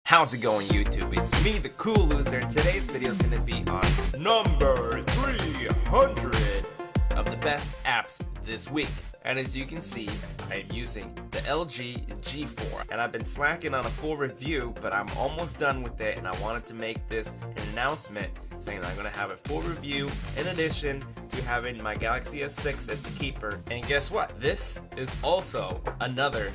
How's it going, YouTube? It's me, the Cool Loser. Today's video is going to be on number 300 of the best apps this week. And as you can see, I'm using the LG G4. And I've been slacking on a full review, but I'm almost done with it. And I wanted to make this an announcement saying that I'm going to have a full review in addition to having my Galaxy S6 that's a keeper. And guess what? This is also another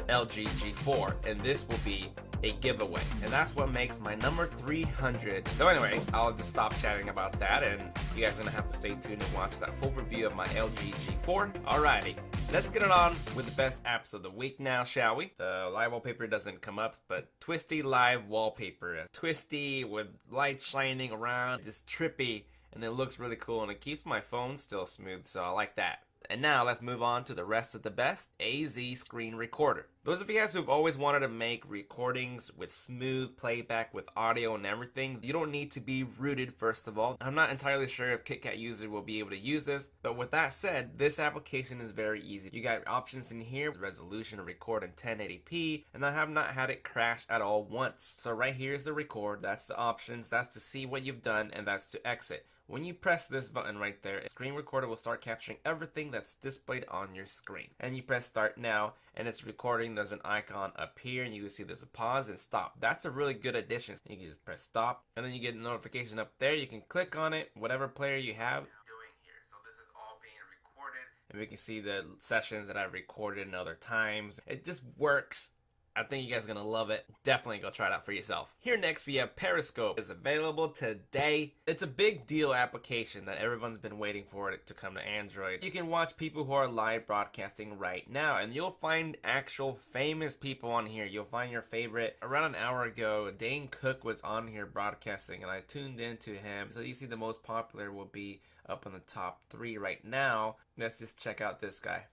LG G4. And this will be a giveaway, and that's what makes my number 300. So anyway, I'll just stop chatting about that, and you guys are gonna have to stay tuned and watch that full review of my LG G4. Alrighty, let's get it on with the best apps of the week now, shall we? The live wallpaper doesn't come up, but twisty live wallpaper. Twisty with lights shining around, just trippy, and it looks really cool, and it keeps my phone still smooth, so I like that. And now let's move on to the rest of the best, AZ Screen Recorder. Those of you guys who've always wanted to make recordings with smooth playback with audio and everything, you don't need to be rooted first of all. I'm not entirely sure if KitKat user will be able to use this, but with that said, this application is very easy. You got options in here, resolution to record in 1080p, and I have not had it crash at all once. So right here is the record, that's the options, that's to see what you've done, and that's to exit. When you press this button right there, a screen recorder will start capturing everything that's displayed on your screen. And you press start now, and it's recording. There's an icon up here, and you can see there's a pause and stop. That's a really good addition. You can just press stop, and then you get a notification up there. You can click on it, whatever player you have. Doing here. So this is all being recorded, and we can see the sessions that I've recorded in other times. It just works. I think you guys are going to love it. Definitely go try it out for yourself. Here next we have Periscope. It's available today. It's a big deal application that everyone's been waiting for it to come to Android. You can watch people who are live broadcasting right now, and you'll find actual famous people on here. You'll find your favorite. Around an hour ago, Dane Cook was on here broadcasting, and I tuned into him. So you see the most popular will be up on the top 3 right now. Let's just check out this guy.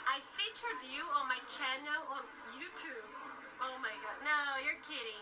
I featured you on my channel on YouTube. Oh my god. No, you're kidding.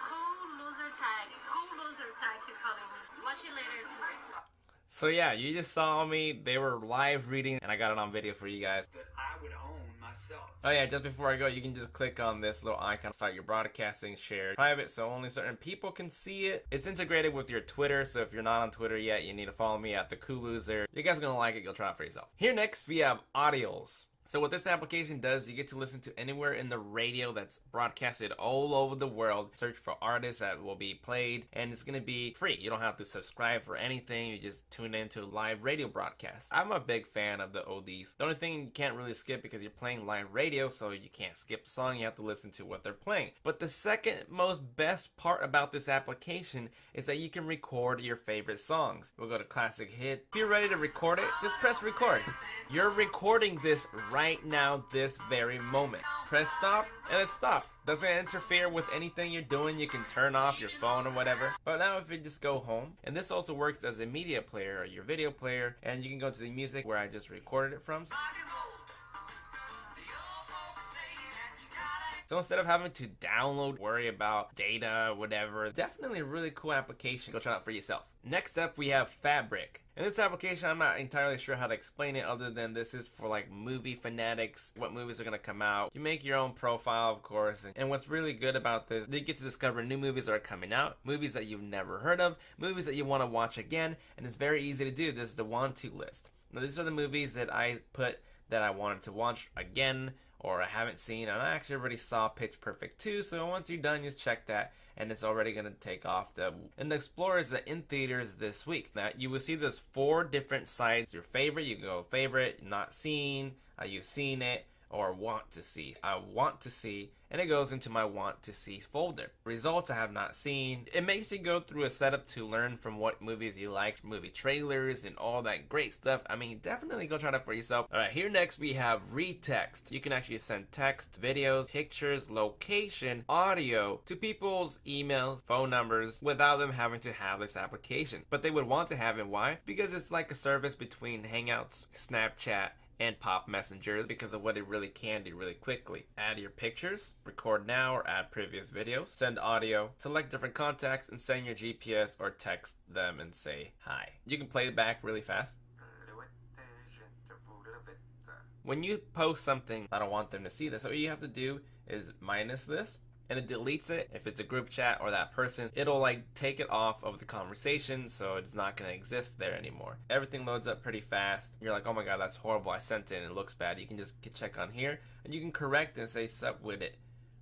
Cool loser tag. Cool loser tag he's calling me. Watch it later tonight. So yeah, you just saw me. They were live reading, and I got it on video for you guys. That I would own myself. Oh yeah, just before I go, you can just click on this little icon, start your broadcasting, share private, so only certain people can see it. It's integrated with your Twitter, so if you're not on Twitter yet, you need to follow me at the Cool Loser. You guys are gonna like it, go try it for yourself. Here next, we have Audios. So what this application does, you get to listen to anywhere in the radio that's broadcasted all over the world. Search for artists that will be played, and it's going to be free. You don't have to subscribe for anything. You just tune into live radio broadcasts. I'm a big fan of the oldies. The only thing you can't really skip because you're playing live radio, so you can't skip the song. You have to listen to what they're playing. But the second most best part about this application is that you can record your favorite songs. We'll go to classic hit. If you're ready to record it, just press record. You're recording this right now, this very moment. Press stop, and it stops. Doesn't interfere with anything you're doing. You can turn off your phone or whatever. But now if you just go home, and this also works as a media player or your video player, and you can go to the music where I just recorded it from. So instead of having to download, worry about data, whatever, definitely a really cool application. Go try it out for yourself. Next up, we have Fabric. In this application, I'm not entirely sure how to explain it other than this is for like movie fanatics, what movies are going to come out. You make your own profile, of course, and what's really good about this, you get to discover new movies that are coming out, movies that you've never heard of, movies that you want to watch again, and it's very easy to do. This is the want-to list. Now, these are the movies that I put that I wanted to watch again, or I haven't seen, and I actually already saw Pitch Perfect 2, so once you're done, just check that, and it's already going to take off. And the Explorer is in theaters this week. Now, you will see there's 4 different sites. Your favorite, you can go favorite, not seen, you've seen it, or want to see. I want to see, and it goes into my want to see folder. Results I have not seen. It makes you go through a setup to learn from what movies you like, movie trailers, and all that great stuff. I mean, definitely go try that for yourself. Alright, here next we have Retext. You can actually send text, videos, pictures, location, audio to people's emails, phone numbers, without them having to have this application. But they would want to have it. Why? Because it's like a service between Hangouts, Snapchat, and Pop Messenger because of what it really can do really quickly. Add your pictures, record now or add previous videos, send audio, select different contacts, and send your GPS or text them and say hi. You can play it back really fast. When you post something, I don't want them to see this, so all you have to do is minus this, and it deletes it. If it's a group chat or that person, it'll like take it off of the conversation, so it's not going to exist there anymore. Everything loads up pretty fast. You're like, oh my god, that's horrible, I sent it and it looks bad. You can just check on here, and you can correct and say, sup with it,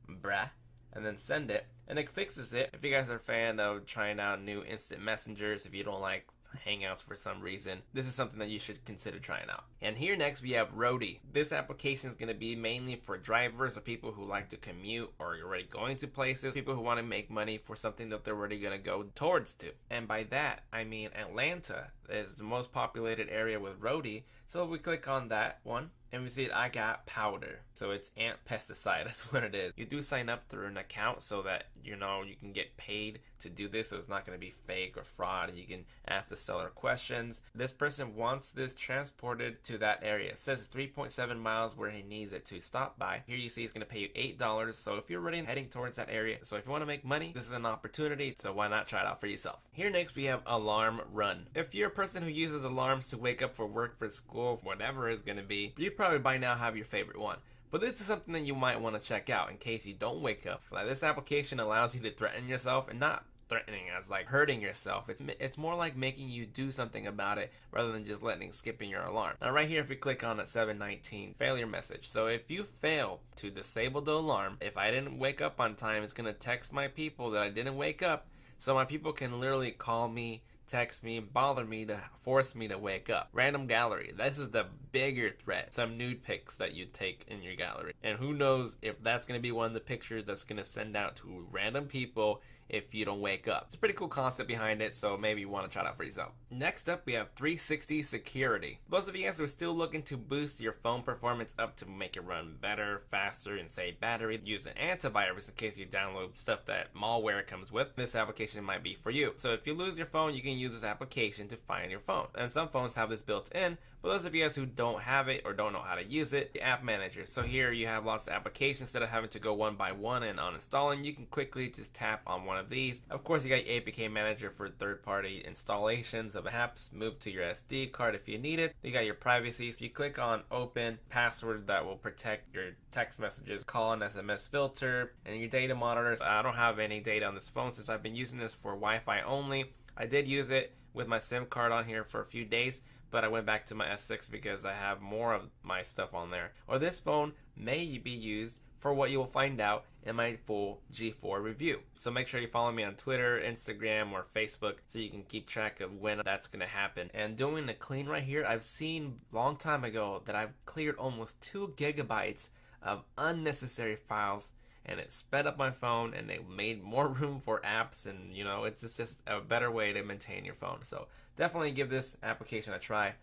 brah, and then send it, and it fixes it. If you guys are a fan of trying out new instant messengers, if you don't like Hangouts for some reason, this is something that you should consider trying out. And here next we have Roadie. This application is going to be mainly for drivers or people who like to commute or are already going to places, people who want to make money for something that they're already going to go towards to. And by that I mean Atlanta is the most populated area with Roadie, so we click on that one and we see I got powder. So it's ant pesticide, that's what it is. You do sign up through an account so that you can get paid to do this, so it's not going to be fake or fraud. You can ask the seller questions. This person wants this transported to that area. It says 3.7 miles where he needs it to stop by. Here you see it's going to pay you $8, so if you're already heading towards that area, so if you want to make money, this is an opportunity, so why not try it out for yourself. Here next we have Alarm Run. If you're a person who uses alarms to wake up for work, for school, whatever it's going to be, you probably by now have your favorite one. But this is something that you might want to check out in case you don't wake up. Like, this application allows you to threaten yourself, and not threatening as like hurting yourself. It's more like making you do something about it rather than just skipping your alarm. Now right here, if you click on at 719, failure message. So if you fail to disable the alarm, if I didn't wake up on time, it's going to text my people that I didn't wake up, so my people can literally call me, text me, bother me to force me to wake up. Random gallery. This is the bigger threat. Some nude pics that you take in your gallery. And who knows if that's going to be one of the pictures that's going to send out to random people if you don't wake up. It's a pretty cool concept behind it, so maybe you want to try it out for yourself. Next up, we have 360 security. Those of you guys who are still looking to boost your phone performance up to make it run better, faster, and save battery, use an antivirus in case you download stuff that malware comes with. This application might be for you. So if you lose your phone, you can use this application to find your phone. And some phones have this built in, but those of you guys who don't have it or don't know how to use it, the app manager. So here you have lots of applications. Instead of having to go one by one and uninstalling, you can quickly just tap on one of these. Of course, you got your APK manager for third-party installations of apps. Move to your SD card if you need it. You got your privacy. So you click on open, password that will protect your text messages, call and SMS filter, and your data monitors. I don't have any data on this phone since I've been using this for Wi-Fi only. I did use it with my SIM card on here for a few days, but I went back to my S6 because I have more of my stuff on there. Or this phone may be used for what you will find out in my full G4 review. So make sure you follow me on Twitter, Instagram, or Facebook so you can keep track of when that's going to happen. And doing the clean right here, I've seen long time ago that I've cleared almost 2 gigabytes of unnecessary files, and it sped up my phone and it made more room for apps, and it's just a better way to maintain your phone. So definitely give this application a try.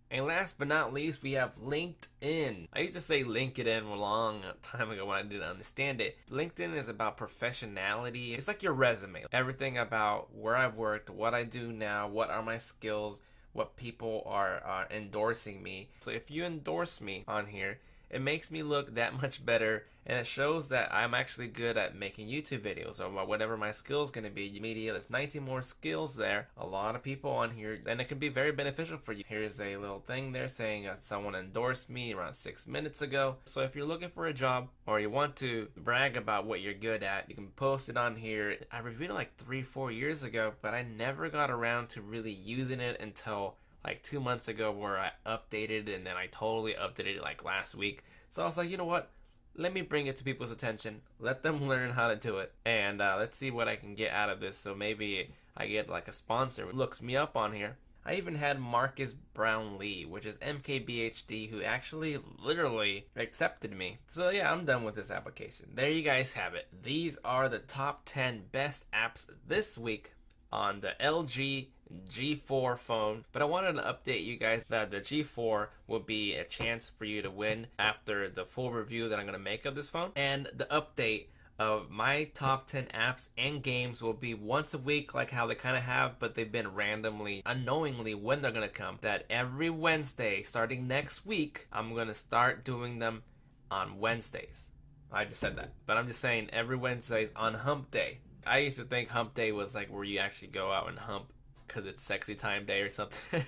And last but not least, we have LinkedIn. I used to say LinkedIn a long time ago when I didn't understand it. LinkedIn is about professionality. It's like your resume. Everything about where I've worked, what I do now, what are my skills, what people are endorsing me. So if you endorse me on here, it makes me look that much better, and it shows that I'm actually good at making YouTube videos or whatever my skill is going to be. Media, there's 19 more skills there. A lot of people on here, and it can be very beneficial for you. Here's a little thing there saying that someone endorsed me around 6 minutes ago. So if you're looking for a job or you want to brag about what you're good at, you can post it on here. I reviewed it like 3-4 years ago, but I never got around to really using it until like 2 months ago, where I updated, and then I totally updated it like last week. So I was like, you know what? Let me bring it to people's attention. Let them learn how to do it. And let's see what I can get out of this. So maybe I get like a sponsor who looks me up on here. I even had Marcus Brownlee, which is MKBHD, who actually literally accepted me. So yeah, I'm done with this application. There you guys have it. These are the top 10 best apps this week on the LG G4 phone. But I wanted to update you guys that the G4 will be a chance for you to win after the full review that I'm going to make of this phone. And the update of my top 10 apps and games will be once a week, like how they kind of have, but they've been randomly, unknowingly when they're going to come. That every Wednesday, starting next week, I'm going to start doing them on Wednesdays. I just said that, but I'm just saying every Wednesday on hump day. I used to think hump day was like where you actually go out and hump because it's sexy time day or something.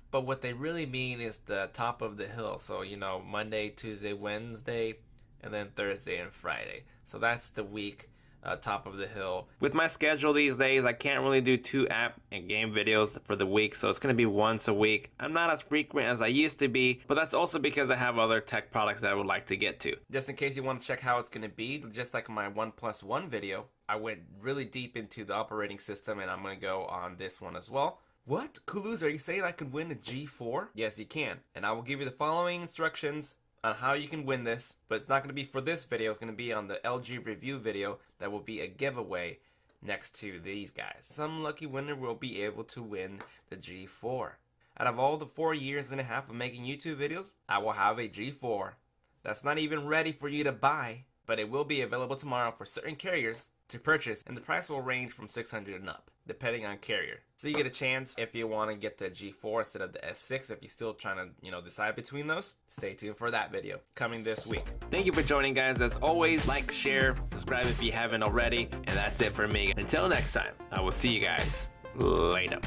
But what they really mean is the top of the hill. So, you know, Monday, Tuesday, Wednesday, and then Thursday and Friday. So that's the week, top of the hill. With my schedule these days, I can't really do 2 app and game videos for the week, so it's going to be once a week. I'm not as frequent as I used to be, but that's also because I have other tech products that I would like to get to. Just in case you want to check how it's going to be, just like my 1+1 video, I went really deep into the operating system, and I'm going to go on this one as well. What? Kuluz, are you saying I can win the G4? Yes, you can. And I will give you the following instructions on how you can win this, but it's not going to be for this video. It's going to be on the LG review video that will be a giveaway next to these guys. Some lucky winner will be able to win the G4. Out of all the 4.5 years of making YouTube videos, I will have a G4 that's not even ready for you to buy, but it will be available tomorrow for certain carriers to purchase, and the price will range from $600 and up, depending on carrier. So you get a chance if you want to get the G4 instead of the S6. If you're still trying to, you know, decide between those, stay tuned for that video coming this week. Thank you for joining, guys. As always, like, share, subscribe if you haven't already, and that's it for me. Until next time, I will see you guys later.